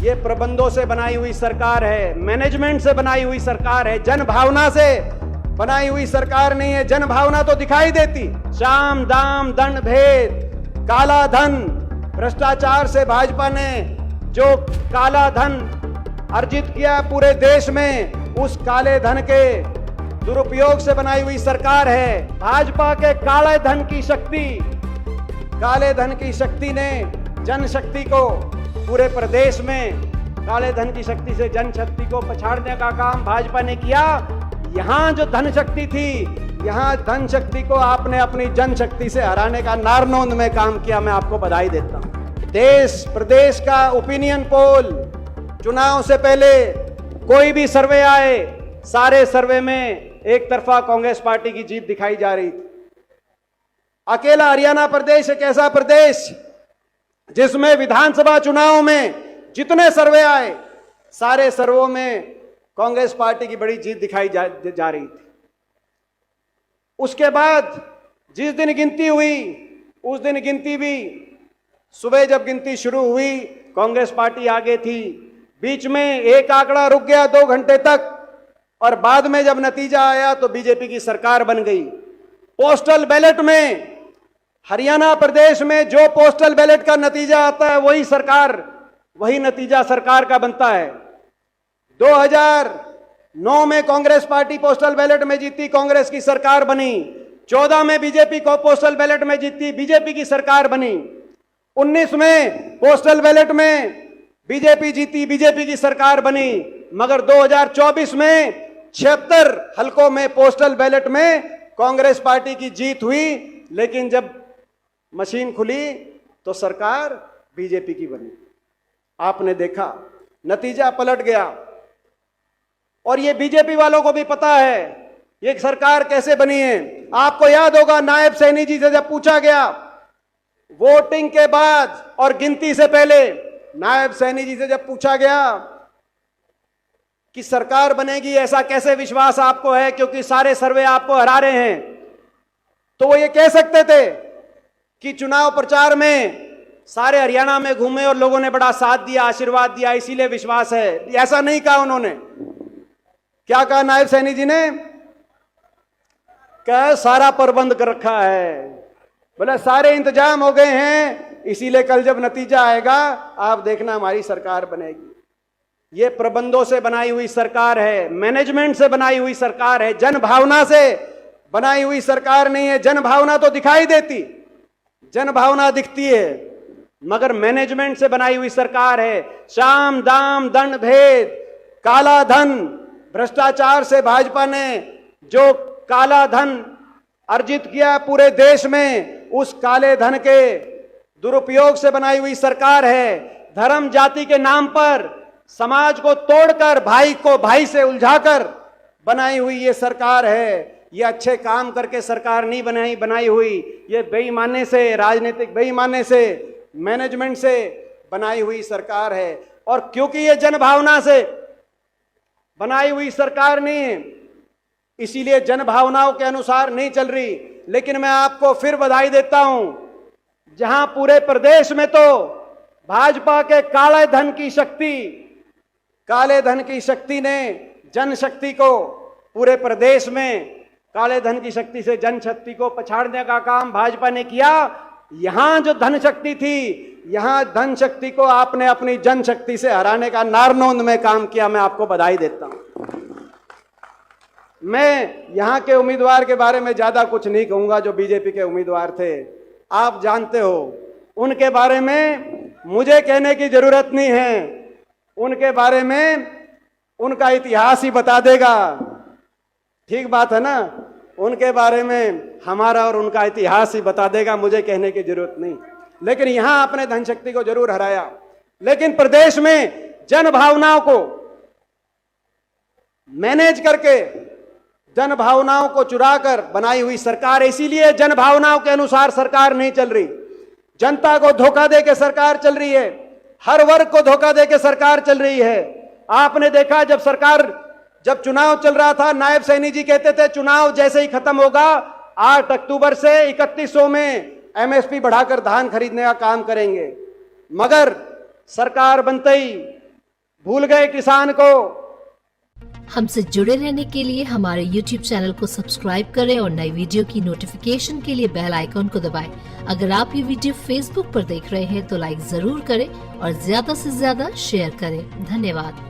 ये प्रबंधों से बनाई हुई सरकार है, मैनेजमेंट से बनाई हुई सरकार है, जन भावना से बनाई हुई सरकार नहीं है। जन भावना तो दिखाई देती, साम दाम दंड भेद, काला धन, भ्रष्टाचार से भाजपा ने जो काला धन अर्जित किया पूरे देश में, उस काले धन के दुरुपयोग से बनाई हुई सरकार है। भाजपा के काले धन की शक्ति, काले धन की शक्ति ने जनशक्ति को पूरे प्रदेश में, काले धन की शक्ति से जनशक्ति को पछाड़ने का काम भाजपा ने किया। यहां जो धन शक्ति थी, यहां धन शक्ति को आपने अपनी जनशक्ति से हराने का नारनौंद में काम किया। मैं आपको बधाई देता हूं। देश प्रदेश का ओपिनियन पोल, चुनाव से पहले कोई भी सर्वे आए, सारे सर्वे में एक तरफा कांग्रेस पार्टी की जीत दिखाई जा रही थी। अकेला हरियाणा प्रदेश एक ऐसा प्रदेश जिसमें विधानसभा चुनाव में जितने सर्वे आए, सारे सर्वों में कांग्रेस पार्टी की बड़ी जीत दिखाई जा रही थी। उसके बाद जिस दिन गिनती हुई, उस दिन गिनती भी सुबह जब गिनती शुरू हुई, कांग्रेस पार्टी आगे थी। बीच में एक आंकड़ा रुक गया 2 घंटे तक, और बाद में जब नतीजा आया तो बीजेपी की सरकार बन गई। पोस्टल बैलेट में हरियाणा प्रदेश में जो पोस्टल बैलेट का नतीजा आता है, वही नतीजा सरकार का बनता है। 2009 में कांग्रेस पार्टी पोस्टल बैलेट में जीती, कांग्रेस की सरकार बनी। 14 में बीजेपी को पोस्टल बैलेट में जीती, बीजेपी की सरकार बनी। 19 में पोस्टल बैलेट में बीजेपी जीती, बीजेपी की सरकार बनी। मगर 2024 में 76 हलकों में पोस्टल बैलेट में कांग्रेस पार्टी की जीत हुई, लेकिन जब मशीन खुली तो सरकार बीजेपी की बनी। आपने देखा नतीजा पलट गया, और ये बीजेपी वालों को भी पता है ये सरकार कैसे बनी है। आपको याद होगा, नायब सैनी जी से जब पूछा गया वोटिंग के बाद और गिनती से पहले, नायब सैनी जी से जब पूछा गया कि सरकार बनेगी, ऐसा कैसे विश्वास आपको है क्योंकि सारे सर्वे आपको हरा रहे हैं, तो वो ये कह सकते थे कि चुनाव प्रचार में सारे हरियाणा में घूमे और लोगों ने बड़ा साथ दिया, आशीर्वाद दिया, इसीलिए विश्वास है। ऐसा नहीं कहा उन्होंने। क्या कहा नायब सैनी जी ने? कहा सारा प्रबंध कर रखा है, बोला सारे इंतजाम हो गए हैं, इसीलिए कल जब नतीजा आएगा आप देखना हमारी सरकार बनेगी। ये प्रबंधों से बनाई हुई सरकार है, मैनेजमेंट से बनाई हुई सरकार है, जन भावना से बनाई हुई सरकार नहीं है। जन भावना तो दिखाई देती, जन भावना दिखती है, मगर मैनेजमेंट से बनाई हुई सरकार है। साम दाम दंड भेद, काला धन, भ्रष्टाचार से भाजपा ने जो काला धन अर्जित किया पूरे देश में, उस काले धन के दुरुपयोग से बनाई हुई सरकार है। धर्म जाति के नाम पर समाज को तोड़कर भाई को भाई से उलझाकर बनाई हुई ये सरकार है। ये अच्छे काम करके सरकार नहीं बनाई हुई, ये बेईमाने से, राजनीतिक बेईमाने से, मैनेजमेंट से बनाई हुई सरकार है। और क्योंकि ये जनभावना से बनाई हुई सरकार नहीं है, इसीलिए जनभावनाओं के अनुसार नहीं चल रही। लेकिन मैं आपको फिर बधाई देता हूं, जहां पूरे प्रदेश में तो भाजपा के काले धन की शक्ति, काले धन की शक्ति ने जनशक्ति को पूरे प्रदेश में, काले धन की शक्ति से जनशक्ति को पछाड़ने का काम भाजपा ने किया। यहां जो धन शक्ति थी, यहां धन शक्ति को आपने अपनी जनशक्ति से हराने का नारनौंद में काम किया। मैं आपको बधाई देता हूं। मैं यहां के उम्मीदवार के बारे में ज्यादा कुछ नहीं कहूंगा, जो बीजेपी के उम्मीदवार थे आप जानते हो, उनके बारे में मुझे कहने की जरूरत नहीं है। उनके बारे में उनका इतिहास ही बता देगा। ठीक बात है ना? उनके बारे में हमारा और उनका इतिहास ही बता देगा, मुझे कहने की जरूरत नहीं। लेकिन यहां आपने धनशक्ति को जरूर हराया। लेकिन प्रदेश में जन भावनाओं को मैनेज करके, जन भावनाओं को चुराकर बनाई हुई सरकार, इसीलिए जन भावनाओं के अनुसार सरकार नहीं चल रही। जनता को धोखा दे के सरकार चल रही है, हर वर्ग को धोखा दे के सरकार चल रही है। आपने देखा जब चुनाव चल रहा था, नायब सैनी जी कहते थे चुनाव जैसे ही खत्म होगा 8 अक्टूबर से 3100 में एमएसपी बढ़ाकर धान खरीदने का काम करेंगे। मगर सरकार बनते ही भूल गए किसान को। हमसे जुड़े रहने के लिए हमारे YouTube चैनल को सब्सक्राइब करें और नई वीडियो की नोटिफिकेशन के लिए बेल आइकॉन को दबाएं। अगर आप ये वीडियो Facebook पर देख रहे हैं तो लाइक जरूर करें और ज्यादा से ज्यादा शेयर करें। धन्यवाद।